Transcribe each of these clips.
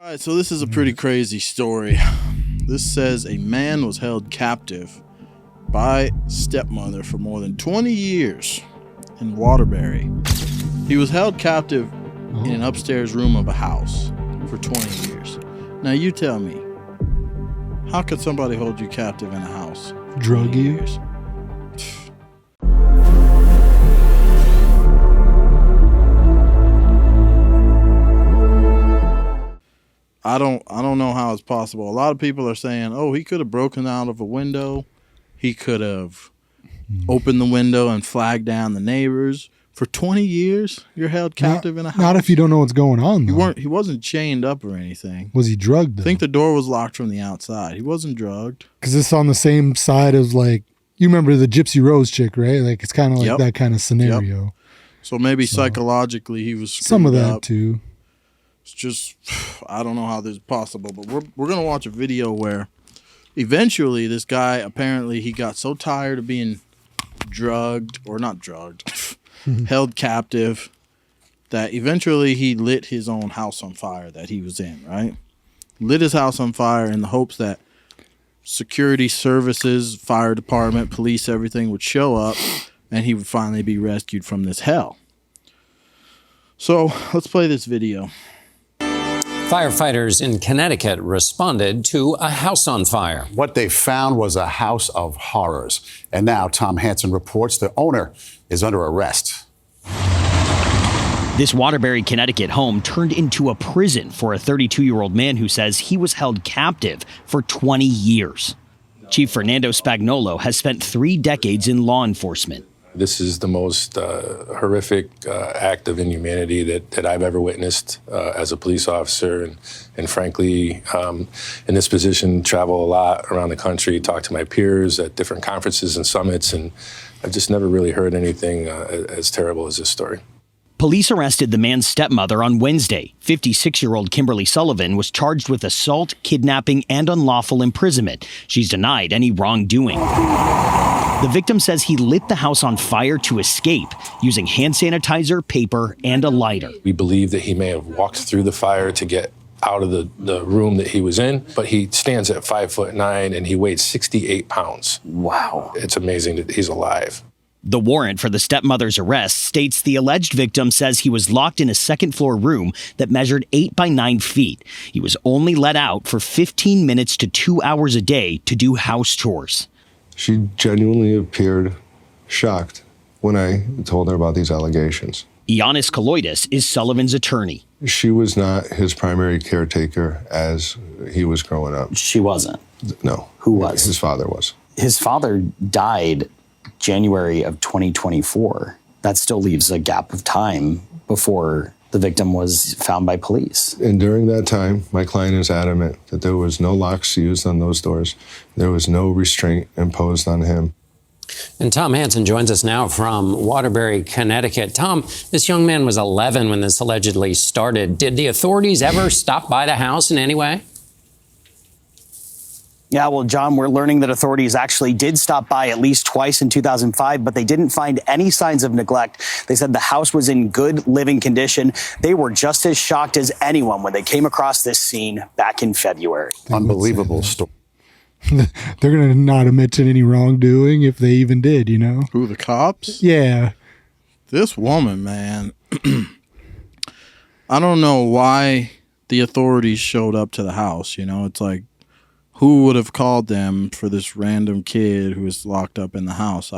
All right, so this is a pretty crazy story. This says a man was held captive by stepmother for more than 20 years in Waterbury. He was held captive in an upstairs room of a house for 20 years. Now you tell me, how could somebody hold you captive in a house? Drug you? Years? I don't know how it's possible. A lot of people are saying, oh, he could have broken out of a window. He could have opened the window and flagged down the neighbors. For 20 years, you're held captive in a house. Not if you don't know what's going on, though. He wasn't chained up or anything. Was he drugged, though? I think the door was locked from the outside. He wasn't drugged. Because it's on the same side as, like, you remember the Gypsy Rose chick, right? Like, it's kind of like that kind of scenario. Yep. So maybe psychologically he was some of that, up. too. It's just, I don't know how this is possible, but we're going to watch a video where eventually this guy, apparently he got so tired of being held captive, that eventually he lit his own house on fire that he was in, right? Lit his house on fire in the hopes that security services, fire department, police, everything would show up and he would finally be rescued from this hell. So let's play this video. Firefighters in Connecticut responded to a house on fire. What they found was a house of horrors. And now Tom Hansen reports the owner is under arrest. This Waterbury, Connecticut home turned into a prison for a 32-year-old man who says he was held captive for 20 years. Chief Fernando Spagnolo has spent 3 decades in law enforcement. This is the most horrific act of inhumanity that I've ever witnessed as a police officer. And frankly, in this position, travel a lot around the country, talk to my peers at different conferences and summits, and I've just never really heard anything as terrible as this story. Police arrested the man's stepmother on Wednesday. 56-year-old Kimberly Sullivan was charged with assault, kidnapping, and unlawful imprisonment. She's denied any wrongdoing. The victim says he lit the house on fire to escape using hand sanitizer, paper, and a lighter. We believe that he may have walked through the fire to get out of the room that he was in, but he stands at 5'9" and he weighs 68 pounds. Wow. It's amazing that he's alive. The warrant for the stepmother's arrest states the alleged victim says he was locked in a second-floor room that measured 8 by 9 feet. He was only let out for 15 minutes to 2 hours a day to do house chores. She genuinely appeared shocked when I told her about these allegations. Ioannis Kaloidis is Sullivan's attorney. She was not his primary caretaker as he was growing up. She wasn't? No. Who was? His father was. His father died January of 2024. That still leaves a gap of time before the victim was found by police. And during that time, my client is adamant that there was no locks used on those doors. There was no restraint imposed on him. And Tom Hansen joins us now from Waterbury, Connecticut. Tom, this young man was 11 when this allegedly started. Did the authorities ever stop by the house in any way? Yeah, well, John, we're learning that authorities actually did stop by at least twice in 2005, but they didn't find any signs of neglect. They said the house was in good living condition. They were just as shocked as anyone when they came across this scene back in February. Unbelievable story. They're going to not admit to any wrongdoing if they even did, you know? Who, the cops? Yeah. This woman, man. I don't know why the authorities showed up to the house, you know? It's like, who would have called them for this random kid who was locked up in the house?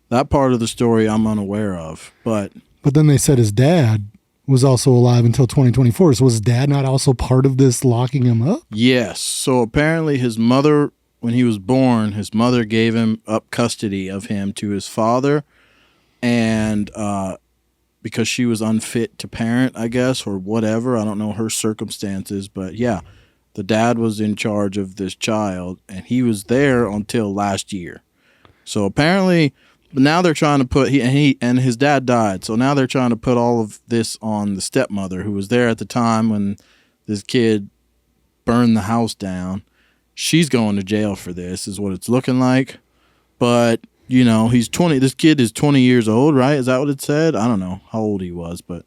That part of the story I'm unaware of, but then they said his dad was also alive until 2024. So was his dad not also part of this locking him up? yes. So apparently his mother, when he was born, his mother gave him up custody of him to his father, and because she was unfit to parent, I guess, or whatever. I don't know her circumstances, but yeah. The dad was in charge of this child, and he was there until last year. So apparently, but now they're trying to put and his dad died. So now they're trying to put all of this on the stepmother, who was there at the time when this kid burned the house down. She's going to jail for this, is what it's looking like. But you know, he's 20. This kid is 20 years old, right? Is that what it said? I don't know how old he was, but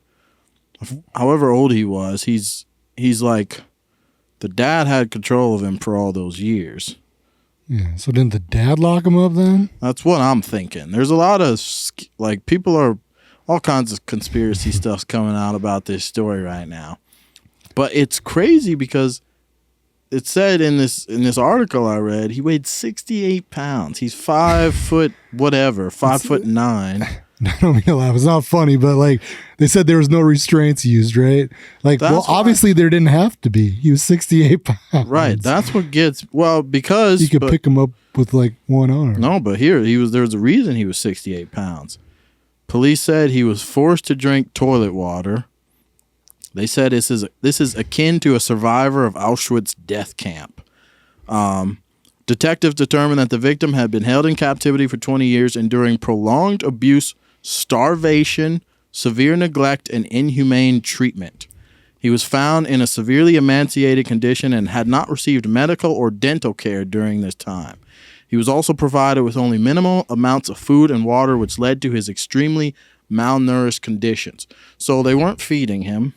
however old he was, he's like The dad had control of him for all those years. Yeah. So didn't the dad lock him up then? That's what I'm thinking. There's a lot of like people are all kinds of conspiracy stuff's coming out about this story right now. But it's crazy because it said in this article I read he weighed 68 pounds. He's 5 foot whatever, 5'9". I don't mean to laugh. It's not funny, but like they said there was no restraints used, right? Like, well, obviously there didn't have to be. He was 68 pounds. Right. That's what gets because you could pick him up with like one arm. No, but there was a reason he was 68 pounds. Police said he was forced to drink toilet water. They said this is akin to a survivor of Auschwitz death camp. Detectives determined that the victim had been held in captivity for 20 years, enduring prolonged abuse, starvation, severe neglect, and inhumane treatment. He was found in a severely emaciated condition and had not received medical or dental care during this time. He was also provided with only minimal amounts of food and water, which led to his extremely malnourished conditions. So they weren't feeding him.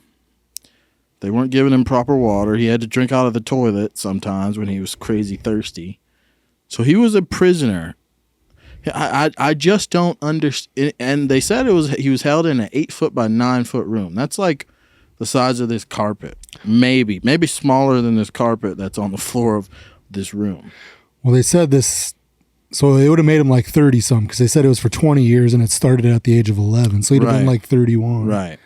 They weren't giving him proper water. He had to drink out of the toilet sometimes when he was crazy thirsty. So he was a prisoner. I just don't understand. And they said he was held in an 8 foot by 9 foot room. That's like the size of this carpet. Maybe smaller than this carpet that's on the floor of this room. Well, they said this, so they would have made him like 30 something because they said it was for 20 years and it started at the age of 11. So he'd have been like 31. Right.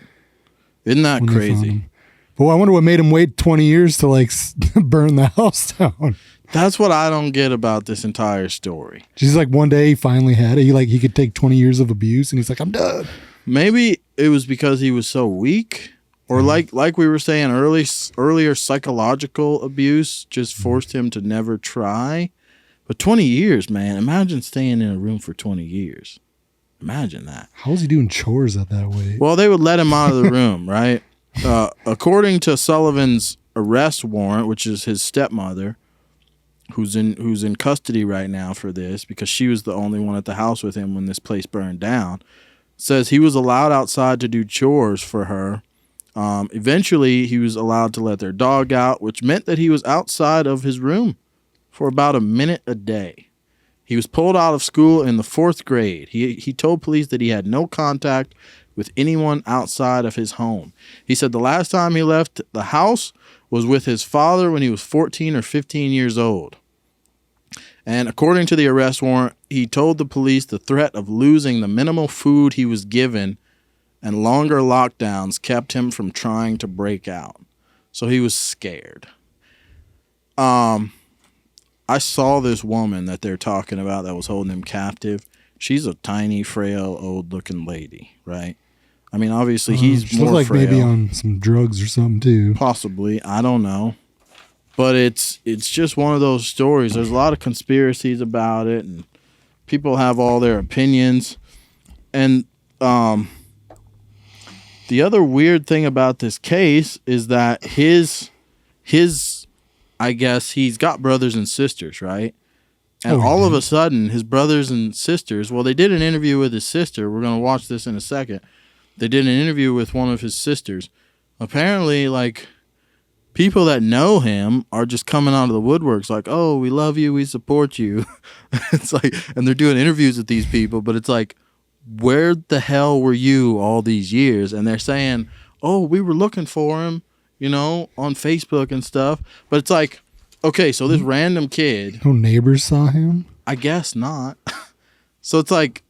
Isn't that crazy? But I wonder what made him wait 20 years to like burn the house down. That's what I don't get about this entire story. She's like, one day he finally had it. He could take 20 years of abuse and he's like, I'm done. Maybe it was because he was so weak, or like we were saying earlier, psychological abuse just forced him to never try. But 20 years, man, imagine staying in a room for 20 years. Imagine that. How was he doing chores at that weight? Well, they would let him out of the room, right? According to Sullivan's arrest warrant, which is his stepmother, who's in custody right now for this because she was the only one at the house with him when this place burned down, says he was allowed outside to do chores for her. Eventually, he was allowed to let their dog out, which meant that he was outside of his room for about a minute a day. He was pulled out of school in the 4th grade. He told police that he had no contact with anyone outside of his home. He said the last time he left the house was with his father when he was 14 or 15 years old. And according to the arrest warrant, he told the police the threat of losing the minimal food he was given and longer lockdowns kept him from trying to break out. So he was scared. I saw this woman that they're talking about that was holding him captive. She's a tiny, frail, old-looking lady, right? I mean, obviously, he's she more looked like frail. Maybe on some drugs or something, too. Possibly. I don't know. But it's just one of those stories. There's a lot of conspiracies about it, and people have all their opinions. And the other weird thing about this case is that his I guess he's got brothers and sisters, right? And all of a sudden, his brothers and sisters, well, they did an interview with his sister. We're going to watch this in a second. They did an interview with one of his sisters. Apparently, like, people that know him are just coming out of the woodworks like, oh, we love you, we support you. It's like, and they're doing interviews with these people, but it's like, where the hell were you all these years? And they're saying, oh, we were looking for him, on Facebook and stuff. But it's like, okay, so this random kid. No neighbors saw him? I guess not. So it's like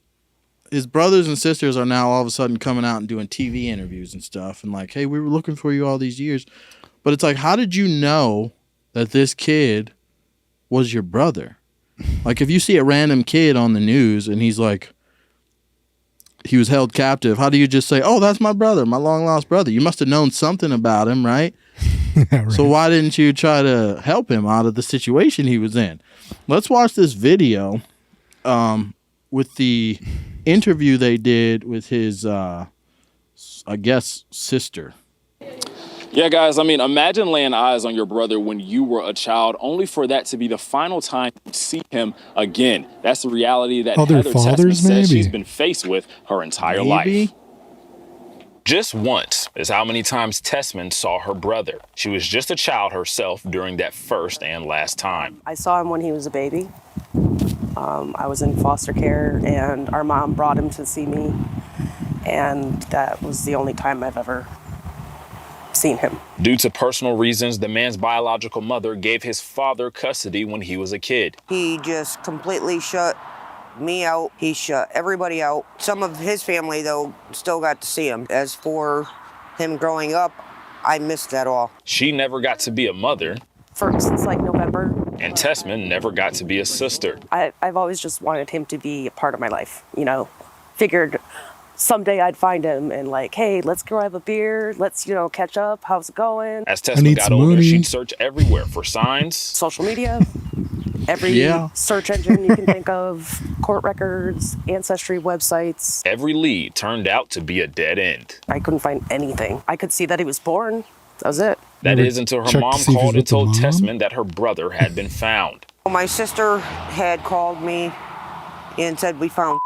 his brothers and sisters are now all of a sudden coming out and doing TV interviews and stuff. And like, hey, we were looking for you all these years. But it's like, how did you know that this kid was your brother? Like, if you see a random kid on the news and he's like, he was held captive, how do you just say, oh, that's my brother, my long-lost brother? You must have known something about him, right? Yeah, right? So why didn't you try to help him out of the situation he was in? Let's watch this video with the interview they did with his, I guess, sister. Yeah, guys, I mean, imagine laying eyes on your brother when you were a child, only for that to be the final time you see him again. That's the reality that Heather Tessman says she's been faced with her entire life. Just once is how many times Tessman saw her brother. She was just a child herself during that first and last time. I saw him when he was a baby. I was in foster care, and our mom brought him to see me, and that was the only time I've ever seen him. Due to personal reasons, the man's biological mother gave his father custody when he was a kid. He just completely shut me out. He shut everybody out. Some of his family, though, still got to see him. As for him growing up, I missed that all. She never got to be a mother. Since like November. And Tessman never got to be a sister. I've always just wanted him to be a part of my life, you know. Figured someday I'd find him and like, hey, let's go have a beer. Let's, you know, catch up. How's it going? As Tessman got older, she'd search everywhere for signs. Social media, every search engine you can think of, court records, ancestry websites. Every lead turned out to be a dead end. I couldn't find anything. I could see that he was born. That was it. That is until her mom called and told Tessman that her brother had been found. My sister had called me and said we found.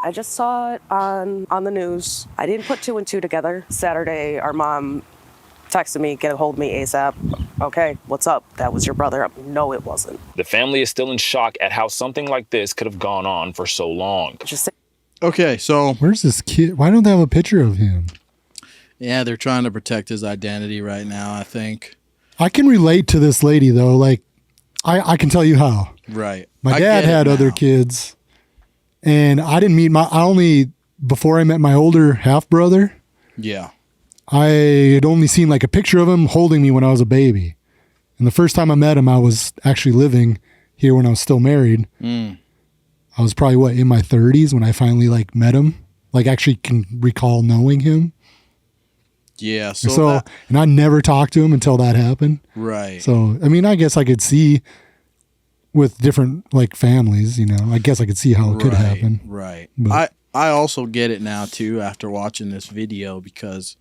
I just saw it on the news. I didn't put two and two together. Saturday, our mom texted me, get a hold of me ASAP. Okay, what's up? That was your brother. No, it wasn't. The family is still in shock at how something like this could have gone on for so long. Okay, so where's this kid? Why don't they have a picture of him? Yeah, they're trying to protect his identity right now, I think. I can relate to this lady, though. Like, I can tell you how. Right. My dad had other kids, and I didn't meet before I met my older half-brother, yeah, I had only seen like a picture of him holding me when I was a baby. And the first time I met him, I was actually living here when I was still married. I was probably, in my 30s when I finally like met him, like actually can recall knowing him. Yeah. And I never talked to him until that happened. Right. So, I mean, I guess I could see with different like families, you know, I guess I could see how it could happen. Right. But I also get it now too after watching this video, because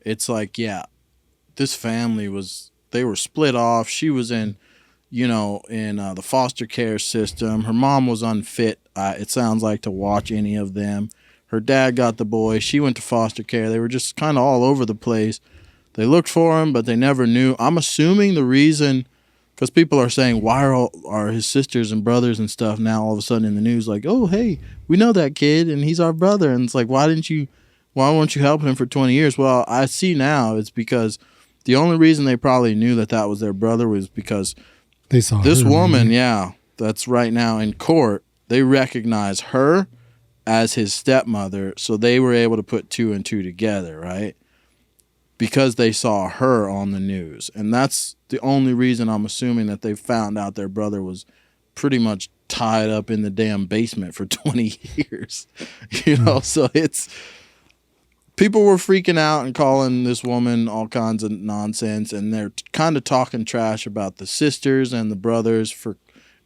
it's like, yeah, this family they were split off. She was in the foster care system. Her mom was unfit, it sounds like, to watch any of them. Her dad got the boy. She went to foster care. They were just kind of all over the place. They looked for him, but they never knew. I'm assuming the reason, because people are saying, why are his sisters and brothers and stuff now all of a sudden in the news like, oh, hey, we know that kid and he's our brother. And it's like, why weren't you helping him for 20 years? Well, I see now it's because the only reason they probably knew that was their brother was because they saw this her, woman, right? yeah, that's right now in court. They recognize her as his stepmother, so they were able to put two and two together, right? Because they saw her on the news. And that's the only reason I'm assuming that they found out their brother was pretty much tied up in the damn basement for 20 years. So people were freaking out and calling this woman all kinds of nonsense, and they're kind of talking trash about the sisters and the brothers for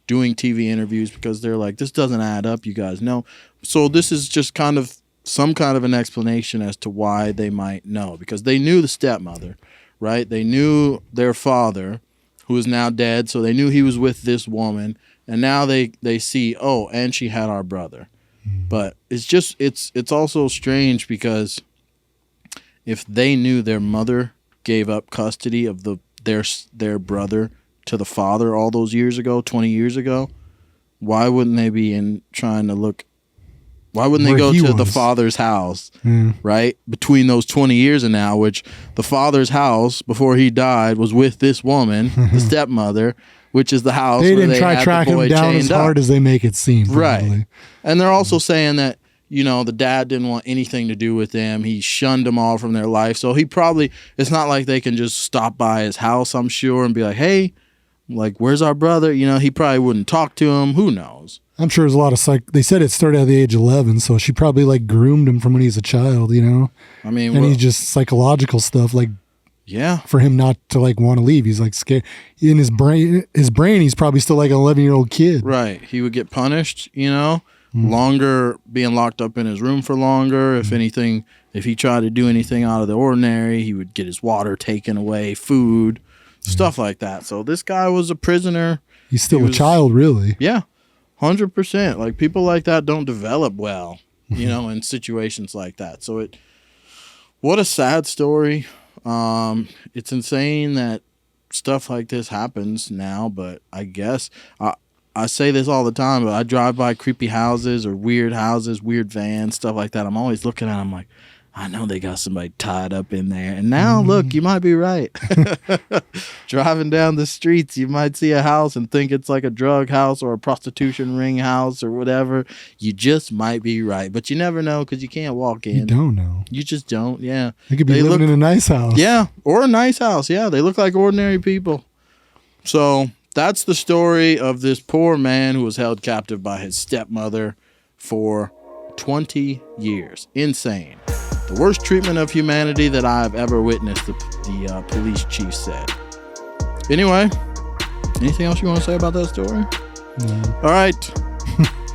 doing TV interviews, because they're like, this doesn't add up, you guys know. So this is just kind of some kind of an explanation as to why they might know, because they knew the stepmother, right? They knew their father, who is now dead, so they knew he was with this woman, and now they see, oh, and she had our brother. But it's also strange, because if they knew their mother gave up custody of their brother to the father all those years ago, 20 years ago, why wouldn't they be trying to look? Why wouldn't they go to the father's house, right? Between those 20 years and now, which the father's house before he died was with this woman, the stepmother, which is the house they where didn't try to track him down as hard as they make it seem. Probably. Right. And they're also saying that, the dad didn't want anything to do with them. He shunned them all from their life. So it's not like they can just stop by his house, I'm sure, and be like, hey, like, where's our brother? He probably wouldn't talk to him. Who knows? I'm sure there's a lot of they said it started at the age of 11, so she probably like groomed him from when he was a child, I mean, and he's just psychological stuff, like, yeah, for him not to like want to leave. He's like scared in his brain. He's probably still like an 11-year-old kid. Right. He would get punished, longer, being locked up in his room for longer. If anything, if he tried to do anything out of the ordinary, he would get his water taken away, food, stuff like that. So this guy was a prisoner. He's still a child, really. Yeah. 100%. Like, people like that don't develop well, in situations like that. So What a sad story. It's insane that stuff like this happens now, but I guess I say this all the time, but I drive by creepy houses or weird houses, weird vans, stuff like that. I'm always looking at them like, I know they got somebody tied up in there. And now, look, you might be right. Driving down the streets, you might see a house and think it's like a drug house or a prostitution ring house or whatever. You just might be right. But you never know because you can't walk in. You don't know. You just don't, yeah. They could be living in a nice house. Yeah, or a nice house. Yeah, they look like ordinary people. So that's the story of this poor man who was held captive by his stepmother for 20 years. Insane. The worst treatment of humanity that I've ever witnessed, the police chief said. Anyway, anything else you want to say about that story? No. All right.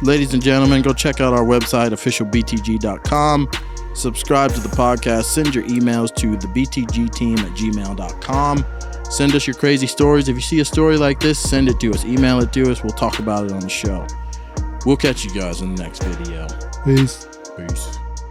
Ladies and gentlemen, go check out our website, officialbtg.com. Subscribe to the podcast. Send your emails to thebtgteam@gmail.com. Send us your crazy stories. If you see a story like this, send it to us. Email it to us. We'll talk about it on the show. We'll catch you guys in the next video. Peace. Peace.